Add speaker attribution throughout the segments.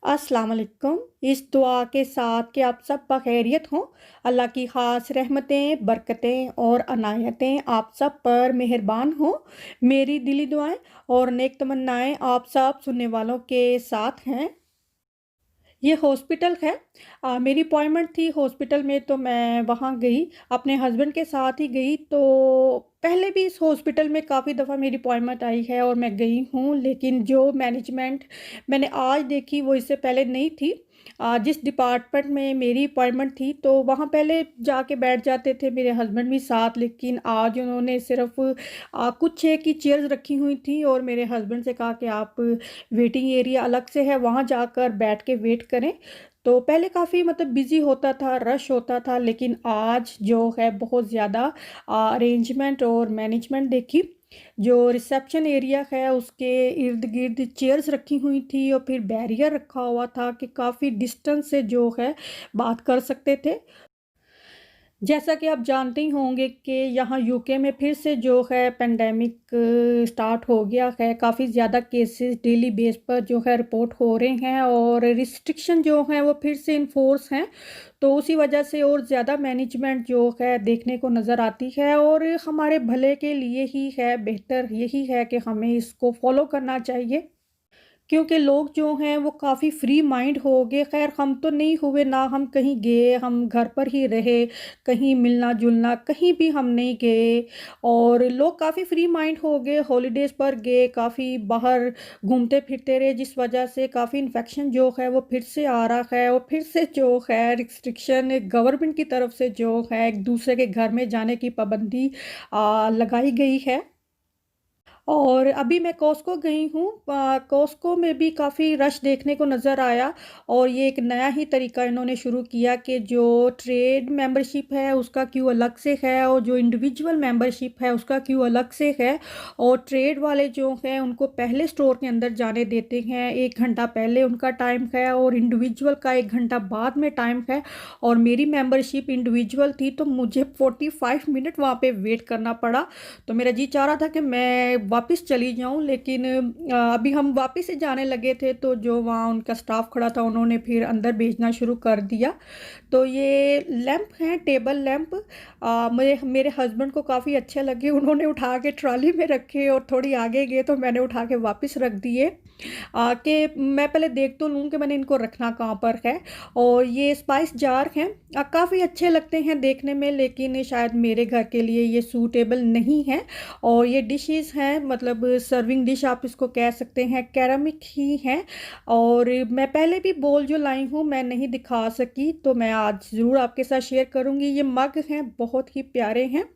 Speaker 1: अस्सलाम वालेकुम। इस दुआ के साथ कि आप सब बखैरियत हों। अल्लाह की ख़ास रहमतें, बरकतें और अनायतें आप सब पर मेहरबान हों। मेरी दिली दुआएं और नेक तमन्नाएं आप सब सुनने वालों के साथ हैं। ये हॉस्पिटल है। मेरी अपॉइंटमेंट थी हॉस्पिटल में, तो मैं वहाँ गई, अपने हस्बैंड के साथ ही गई। तो पहले भी इस हॉस्पिटल में काफ़ी दफ़ा मेरी अपॉइंटमेंट आई है और मैं गई हूँ, लेकिन जो मैनेजमेंट मैंने आज देखी वो इससे पहले नहीं थी। जिस डिपार्टमेंट में मेरी अपॉइंटमेंट थी, तो वहाँ पहले जाके बैठ जाते थे मेरे हस्बैंड भी साथ, लेकिन आज उन्होंने सिर्फ कुछ एक ही चेयर्स रखी हुई थी और मेरे हस्बैंड से कहा कि आप वेटिंग एरिया अलग से है, वहाँ जाकर बैठ के वेट करें। तो पहले काफ़ी मतलब बिज़ी होता था, रश होता था, लेकिन आज जो है बहुत ज़्यादा अरेंजमेंट और मैनेजमेंट देखी। जो रिसेप्शन एरिया है उसके इर्द गिर्द चेयर्स रखी हुई थी और फिर बैरियर रखा हुआ था कि काफ़ी डिस्टेंस से जो है बात कर सकते थे। जैसा कि आप जानते ही होंगे कि यहाँ यूके में फिर से जो है पेंडेमिक स्टार्ट हो गया है। काफ़ी ज़्यादा केसेस डेली बेस पर जो है रिपोर्ट हो रहे हैं और रिस्ट्रिक्शन जो हैं वो फिर से इन्फोर्स हैं। तो उसी वजह से और ज़्यादा मैनेजमेंट जो है देखने को नज़र आती है और हमारे भले के लिए ही है, बेहतर यही है कि हमें इसको फॉलो करना चाहिए। क्योंकि लोग जो हैं वो काफ़ी फ्री माइंड हो गए। ख़ैर हम तो नहीं हुए, ना हम कहीं गए, हम घर पर ही रहे, कहीं मिलना-जुलना कहीं भी हम नहीं गए और लोग काफ़ी फ्री माइंड हो गए, हॉलिडेज़ पर गए, काफ़ी बाहर घूमते-फिरते रहे, जिस वजह से काफ़ी इन्फेक्शन जो है वो फिर से आ रहा है और फिर से जो है रिस्ट्रिक्शन गवर्नमेंट की तरफ से जो है एक दूसरे के घर में जाने की पाबंदी लगाई गई है। और अभी मैं कॉस्को गई हूँ। कॉस्को में भी काफ़ी रश देखने को नज़र आया और ये एक नया ही तरीका इन्होंने शुरू किया कि जो ट्रेड मेंबरशिप है उसका क्यू अलग से है और जो इंडिविजुअल मेंबरशिप है उसका क्यू अलग से है। और ट्रेड वाले जो हैं उनको पहले स्टोर के अंदर जाने देते हैं, 1 घंटा पहले उनका टाइम है और इंडिविजुअल का 1 घंटा बाद में टाइम है। और मेरी मेंबरशिप इंडिविजुअल थी, तो मुझे 45 मिनट वहाँ पे वेट करना पड़ा। तो मेरा जी चाह रहा था कि मैं वापस चली जाऊं, लेकिन अभी हम वापस से जाने लगे थे, तो जो वहाँ उनका स्टाफ खड़ा था उन्होंने फिर अंदर भेजना शुरू कर दिया। तो ये लैंप हैं, टेबल लैंप, मुझे मेरे हस्बैंड को काफ़ी अच्छे लगे। उन्होंने उठा के ट्रॉली में रखे और थोड़ी आगे गए तो मैंने उठा के वापस रख दिए कि मैं पहले देख तो लूँ कि मैंने इनको रखना कहाँ पर है। और ये स्पाइस जार हैं, काफ़ी अच्छे लगते हैं देखने में, लेकिन शायद मेरे घर के लिए ये सूटेबल नहीं है। और ये डिशेस हैं, मतलब सर्विंग डिश आप इसको कह सकते हैं, केरामिक ही हैं। और मैं पहले भी बोल जो लाई हूँ मैं नहीं दिखा सकी, तो मैं आज ज़रूर आपके साथ शेयर करूँगी। ये मग हैं, बहुत ही प्यारे हैं।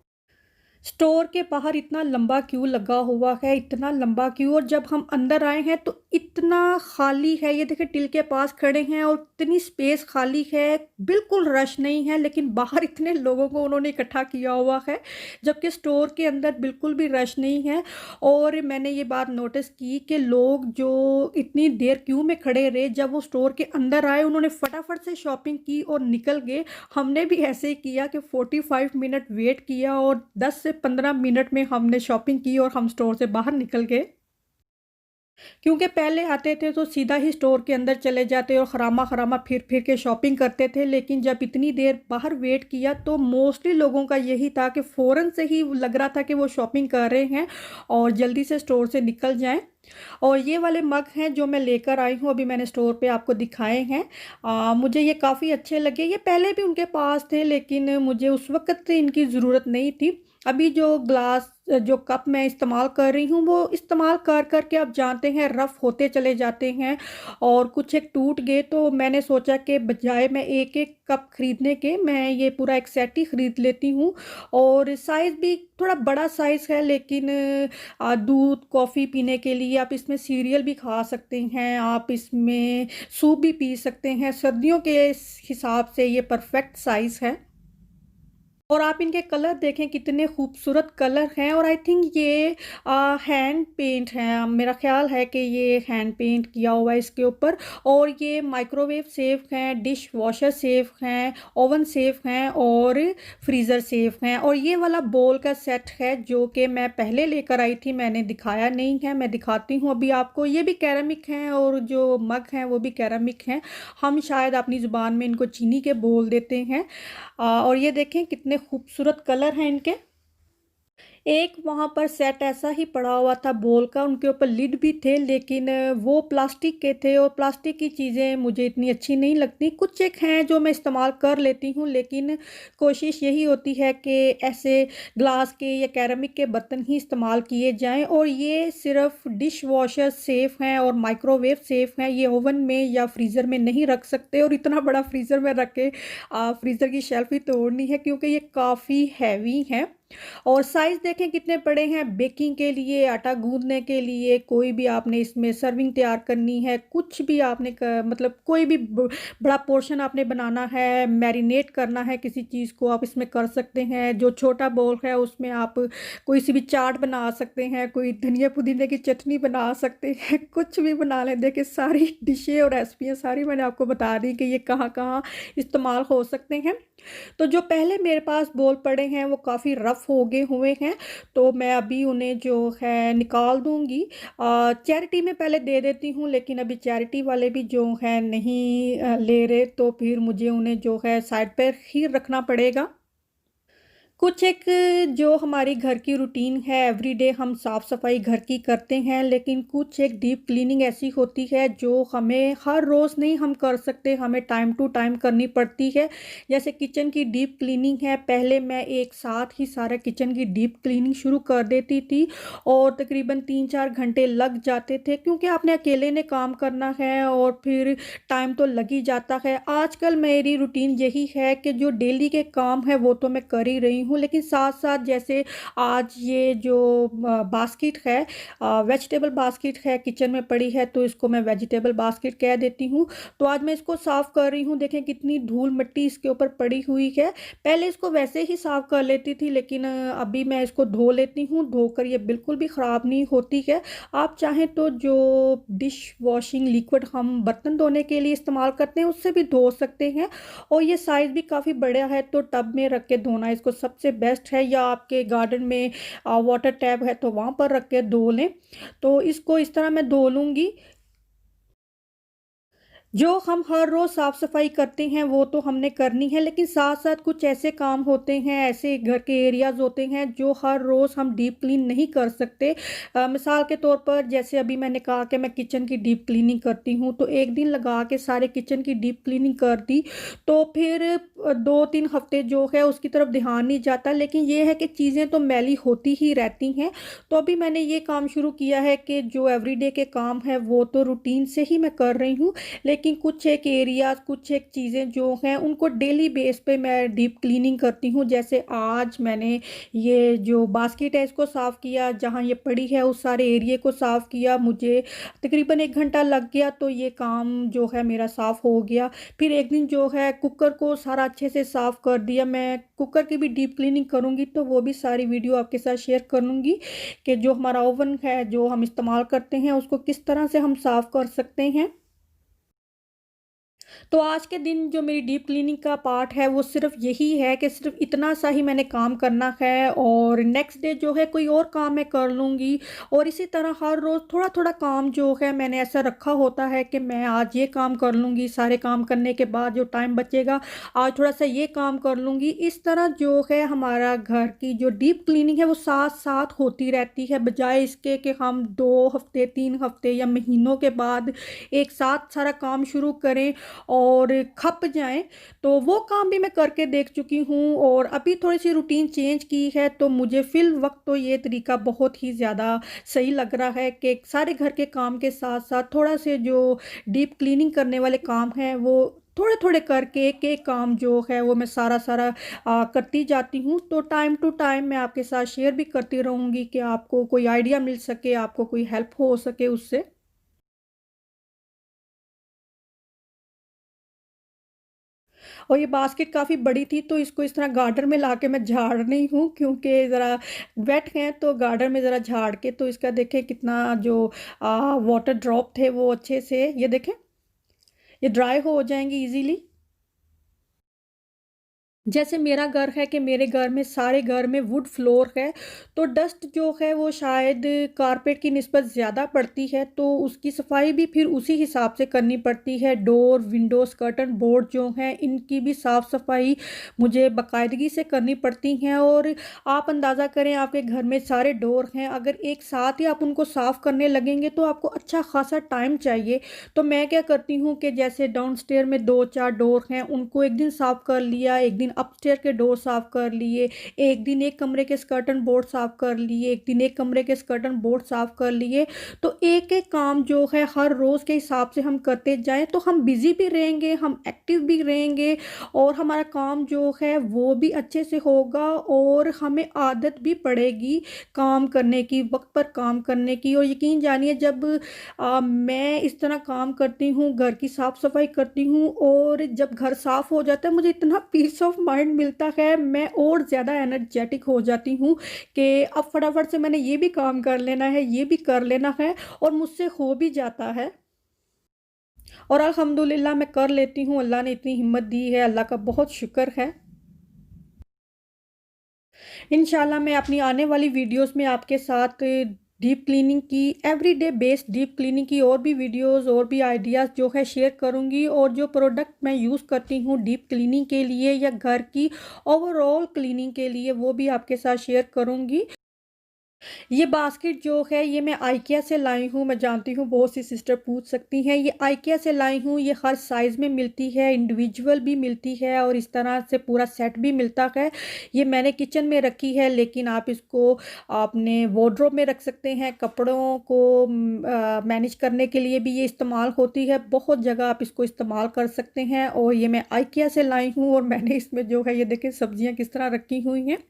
Speaker 1: स्टोर के बाहर इतना लंबा क्यू लगा हुआ है, इतना लंबा क्यू, और जब हम अंदर आए हैं तो इतना खाली है। ये देखिए टिल के पास खड़े हैं और इतनी स्पेस खाली है, बिल्कुल रश नहीं है, लेकिन बाहर इतने लोगों को उन्होंने इकट्ठा किया हुआ है, जबकि स्टोर के अंदर बिल्कुल भी रश नहीं है। और मैंने ये बात नोटिस की कि लोग जो इतनी देर क्यू में खड़े रहे, जब वो स्टोर के अंदर आए उन्होंने फटाफट से शॉपिंग की और निकल गए। हमने भी ऐसे ही किया कि 45 मिनट वेट किया और 10 से 15 मिनट में हमने शॉपिंग की और हम स्टोर से बाहर निकल गए। क्योंकि पहले आते थे तो सीधा ही स्टोर के अंदर चले जाते और खरामा खरामा फिर फिर के शॉपिंग करते थे, लेकिन जब इतनी देर बाहर वेट किया तो मोस्टली लोगों का यही था कि फ़ौरन से ही लग रहा था कि वो शॉपिंग कर रहे हैं और जल्दी से स्टोर से निकल जाएं। और ये वाले मग हैं जो मैं लेकर आई हूँ, अभी मैंने स्टोर पे आपको दिखाए हैं। मुझे ये काफ़ी अच्छे लगे। ये पहले भी उनके पास थे, लेकिन मुझे उस वक़्त इनकी ज़रूरत नहीं थी। अभी जो ग्लास जो कप मैं इस्तेमाल कर रही हूँ वो इस्तेमाल कर कर के आप जानते हैं रफ़ होते चले जाते हैं और कुछ एक टूट गए, तो मैंने सोचा कि बजाय मैं एक एक कप ख़रीदने के मैं ये पूरा एक सेट ही ख़रीद लेती हूँ। और साइज़ भी थोड़ा बड़ा साइज़ है, लेकिन दूध कॉफ़ी पीने के लिए आप इसमें सीरियल भी खा सकते हैं, आप इसमें सूप भी पी सकते हैं। सर्दियों के हिसाब से ये परफेक्ट साइज़ है। और आप इनके कलर देखें कितने खूबसूरत कलर हैं। और आई थिंक ये हैंड पेंट है, मेरा ख्याल है कि ये हैंड पेंट किया हुआ है इसके ऊपर। और ये माइक्रोवेव सेफ हैं, डिश वॉशर सेफ हैं, ओवन सेफ हैं और फ्रीज़र सेफ हैं। और ये वाला बोल का सेट है जो कि मैं पहले लेकर आई थी, मैंने दिखाया नहीं है, मैं दिखाती हूँ अभी आपको। ये भी कैरेमिक हैं और जो मग हैं वो भी कैरेमिक हैं। हम शायद अपनी ज़ुबान में इनको चीनी के बोल देते हैं। और ये देखें कितने खूबसूरत कलर हैं इनके। एक वहाँ पर सेट ऐसा ही पड़ा हुआ था बोल का, उनके ऊपर लिड भी थे लेकिन वो प्लास्टिक के थे और प्लास्टिक की चीज़ें मुझे इतनी अच्छी नहीं लगती। कुछ एक हैं जो मैं इस्तेमाल कर लेती हूँ लेकिन कोशिश यही होती है कि ऐसे ग्लास के या कैरेमिक के बर्तन ही इस्तेमाल किए जाएं। और ये सिर्फ डिश वॉशर सेफ़ हैं और माइक्रोवेव सेफ़ हैं, ये ओवन में या फ्रीज़र में नहीं रख सकते। और इतना बड़ा फ्रीज़र में रख के फ्रीज़र की शेल्फ ही तोड़नी है क्योंकि ये काफ़ी हैवी हैं। और साइज़ देखें कितने बड़े हैं, बेकिंग के लिए, आटा गूंदने के लिए, कोई भी आपने इसमें सर्विंग तैयार करनी है, कुछ भी आपने मतलब कोई भी बड़ा पोर्शन आपने बनाना है, मैरिनेट करना है किसी चीज़ को, आप इसमें कर सकते हैं। जो छोटा बोल है उसमें आप कोई सी भी चाट बना सकते हैं, कोई धनिया पुदीने की चटनी बना सकते हैं, कुछ भी बना लें। देखिए सारी डिशें और रेसिपियाँ सारी मैंने आपको बता दी कि ये कहाँ कहाँ इस्तेमाल हो सकते हैं। तो जो पहले मेरे पास बोल पड़े हैं वो काफ़ी रफ़ हो गए हुए हैं, तो मैं अभी उन्हें जो है निकाल दूँगी। चैरिटी में पहले दे देती हूँ लेकिन अभी चैरिटी वाले भी जो हैं नहीं ले रहे, तो फिर मुझे उन्हें जो है साइड पर ही रखना पड़ेगा। कुछ एक जो हमारी घर की रूटीन है, एवरीडे हम साफ़ सफाई घर की करते हैं लेकिन कुछ एक डीप क्लीनिंग ऐसी होती है जो हमें हर रोज़ नहीं हम कर सकते, हमें टाइम टू टाइम करनी पड़ती है। जैसे किचन की डीप क्लीनिंग है, पहले मैं एक साथ ही सारा किचन की डीप क्लीनिंग शुरू कर देती थी और तकरीबन 3-4 घंटे लग जाते थे क्योंकि आपने अकेले ने काम करना है और फिर टाइम तो लग ही जाता है। आजकल मेरी रूटीन यही है कि जो डेली के काम है वो तो मैं कर ही रही हूँ लेकिन साथ-साथ जैसे आज ये जो बास्केट है, वेजिटेबल बास्केट है किचन में पड़ी है तो इसको मैं वेजिटेबल बास्केट कह देती हूँ। तो आज मैं इसको साफ़ कर रही हूँ, देखें कितनी धूल मिट्टी इसके ऊपर पड़ी हुई है। पहले इसको वैसे ही साफ़ कर लेती थी लेकिन अभी मैं इसको धो लेती हूँ, धोकर ये बिल्कुल भी ख़राब नहीं होती है। आप चाहें तो जो डिश वॉशिंग लिक्विड हम बर्तन धोने के लिए इस्तेमाल करते हैं उससे भी धो सकते हैं। और ये साइज़ भी काफ़ी बड़ा है तो टब में रख के धोना इसको सबसे बेस्ट है, या आपके गार्डन में वाटर टैप है तो वहाँ पर रख के धो लें। तो इसको इस तरह मैं धो लूँगी। जो हम हर रोज़ साफ़ सफाई करते हैं वो तो हमने करनी है लेकिन साथ-साथ कुछ ऐसे काम होते हैं, ऐसे घर के एरियाज़ होते हैं जो हर रोज़ हम डीप क्लीन नहीं कर सकते। मिसाल के तौर पर जैसे अभी मैंने कहा कि मैं किचन की डीप क्लीनिंग करती हूँ तो एक दिन लगा के सारे किचन की डीप क्लीनिंग कर दी तो फिर 2-3 हफ्ते जो है उसकी तरफ ध्यान नहीं जाता। लेकिन ये है कि चीज़ें तो मैली होती ही रहती हैं। तो अभी मैंने ये काम शुरू किया है कि जो एवरीडे के काम है वो तो रूटीन से ही मैं कर रही हूँ लेकिन कुछ एक एरियाज़, कुछ एक चीज़ें जो हैं उनको डेली बेस पे मैं डीप क्लीनिंग करती हूँ। जैसे आज मैंने ये जो बास्केट है इसको साफ़ किया, जहाँ ये पड़ी है उस सारे एरिये को साफ़ किया, मुझे तकरीबन 1 घंटा लग गया तो ये काम जो है मेरा साफ़ हो गया। फिर एक दिन जो है कुकर को सारा अच्छे से साफ़ कर दिया। मैं कुकर की भी डीप क्लीनिंग करूँगी तो वो भी सारी वीडियो आपके साथ शेयर करूँगी कि जो हमारा ओवन है, जो हम इस्तेमाल करते हैं उसको किस तरह से हम साफ़ कर सकते हैं। तो आज के दिन जो मेरी डीप क्लीनिंग का पार्ट है वो सिर्फ़ यही है कि सिर्फ़ इतना सा ही मैंने काम करना है और नेक्स्ट डे जो है कोई और काम मैं कर लूँगी। और इसी तरह हर रोज़ थोड़ा-थोड़ा काम जो है मैंने ऐसा रखा होता है कि मैं आज ये काम कर लूँगी, सारे काम करने के बाद जो टाइम बचेगा आज थोड़ा-सा ये काम कर लूँगी। इस तरह जो है हमारा घर की जो डीप क्लीनिंग है वो साथ-साथ होती रहती है, बजाए इसके कि हम 2 हफ़्ते, 3 हफ़्ते या महीनों के बाद एक साथ सारा काम शुरू करें और खप जाएँ। तो वो काम भी मैं करके देख चुकी हूँ और अभी थोड़ी-सी रूटीन चेंज की है तो मुझे फ़िल वक़्त तो ये तरीका बहुत ही ज़्यादा सही लग रहा है कि सारे घर के काम के साथ-साथ थोड़ा से जो डीप क्लीनिंग करने वाले काम हैं वो थोड़े-थोड़े करके एक-एक काम जो है वो मैं सारा-सारा करती जाती हूँ। तो टाइम टू टाइम मैं आपके साथ शेयर भी करती रहूँगी कि आपको कोई आइडिया मिल सके, आपको कोई हेल्प हो सके उससे। और ये बास्केट काफ़ी बड़ी थी तो इसको इस तरह गार्डन में लाके मैं झाड़ रही हूँ, क्योंकि ज़रा वेट हैं तो गार्डन में ज़रा झाड़ के तो इसका देखें कितना जो वाटर ड्रॉप थे वो अच्छे से ये देखें ये ड्राई हो जाएंगी इजीली। जैसे मेरा घर है कि मेरे घर में सारे घर में वुड फ्लोर है, तो डस्ट जो है वो शायद कारपेट की निस्बत ज़्यादा पड़ती है, तो उसकी सफाई भी फिर उसी हिसाब से करनी पड़ती है। डोर, विंडोज़, कर्टन बोर्ड जो हैं इनकी भी साफ़ सफाई मुझे बाकायदगी से करनी पड़ती हैं। और आप अंदाज़ा करें आपके घर में सारे डोर हैं, अगर एक साथ ही आप उनको साफ़ करने लगेंगे तो आपको अच्छा खासा टाइम चाहिए। तो मैं क्या करती हूँ कि जैसे डाउनस्टेयर में 2-4 डोर हैं उनको एक दिन साफ़ कर लिया, एक दिन अपस्टेयर के डोर साफ़ कर लिए, एक दिन एक कमरे के स्कर्टन बोर्ड साफ़ कर लिए, एक दिन एक कमरे के स्कर्टन बोर्ड साफ़ कर लिए। तो एक-एक काम जो है हर रोज़ के हिसाब से हम करते जाएँ तो हम बिज़ी भी रहेंगे, हम एक्टिव भी रहेंगे और हमारा काम जो है वो भी अच्छे से होगा और हमें आदत भी पड़ेगी काम करने की, वक़्त पर काम करने की। और यकीन जानिए जब मैं इस तरह काम करती हूँ, घर की साफ-सफाई करती हूँ और जब घर साफ हो जाता है मुझे इतना पीस ऑफ माइंड मिलता है, मैं और ज़्यादा एनर्जेटिक हो जाती हूँ कि अब फटाफट से मैंने ये भी काम कर लेना है, ये भी कर लेना है और मुझसे हो भी जाता है। और अल्हम्दुलिल्लाह मैं कर लेती हूँ, अल्लाह ने इतनी हिम्मत दी है, अल्लाह का बहुत शुक्र है। इंशाल्लाह मैं अपनी आने वाली वीडियोस में आपके साथ डीप क्लीनिंग की एवरीडे बेस्ड डीप क्लीनिंग की और भी वीडियोस और भी आइडियाज़ जो है शेयर करूंगी और जो प्रोडक्ट मैं यूज़ करती हूँ डीप क्लीनिंग के लिए या घर की ओवरऑल क्लीनिंग के लिए वो भी आपके साथ शेयर करूंगी। ये बास्केट जो है ये मैं आइकिया से लाई हूँ। मैं जानती हूँ बहुत सी सिस्टर पूछ सकती हैं, ये आइकिया से लाई हूँ। ये हर साइज़ में मिलती है, इंडिविजुअल भी मिलती है और इस तरह से पूरा सेट भी मिलता है। ये मैंने किचन में रखी है लेकिन आप इसको अपने वार्डरोब में रख सकते हैं। कपड़ों को मैनेज करने के लिए भी ये इस्तेमाल होती है, बहुत जगह आप इसको इस्तेमाल कर सकते हैं। और ये मैं आइकिया से लाई हूँ और मैंने इसमें जो है ये देखें सब्जियाँ किस तरह रखी हुई हैं।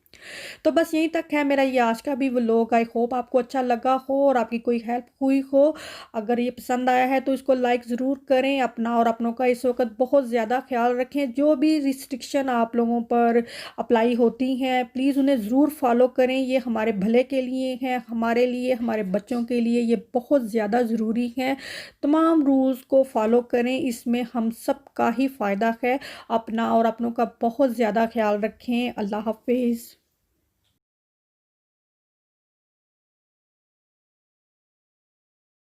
Speaker 1: तो बस यहीं तक है मेरा ये आज का भी व्लॉग। आई होप आपको अच्छा लगा हो और आपकी कोई हेल्प हुई हो। अगर ये पसंद आया है तो इसको लाइक ज़रूर करें। अपना और अपनों का इस वक्त बहुत ज़्यादा ख्याल रखें। जो भी रिस्ट्रिक्शन आप लोगों पर अप्लाई होती हैं प्लीज़ उन्हें ज़रूर फॉलो करें। ये हमारे भले के लिए हैं, हमारे लिए, हमारे बच्चों के लिए ये बहुत ज़्यादा ज़रूरी है। तमाम रूल्स को फॉलो करें, इसमें हम सब का ही फ़ायदा है। अपना और अपनों का बहुत ज़्यादा ख्याल रखें। अल्लाह हाफिज़।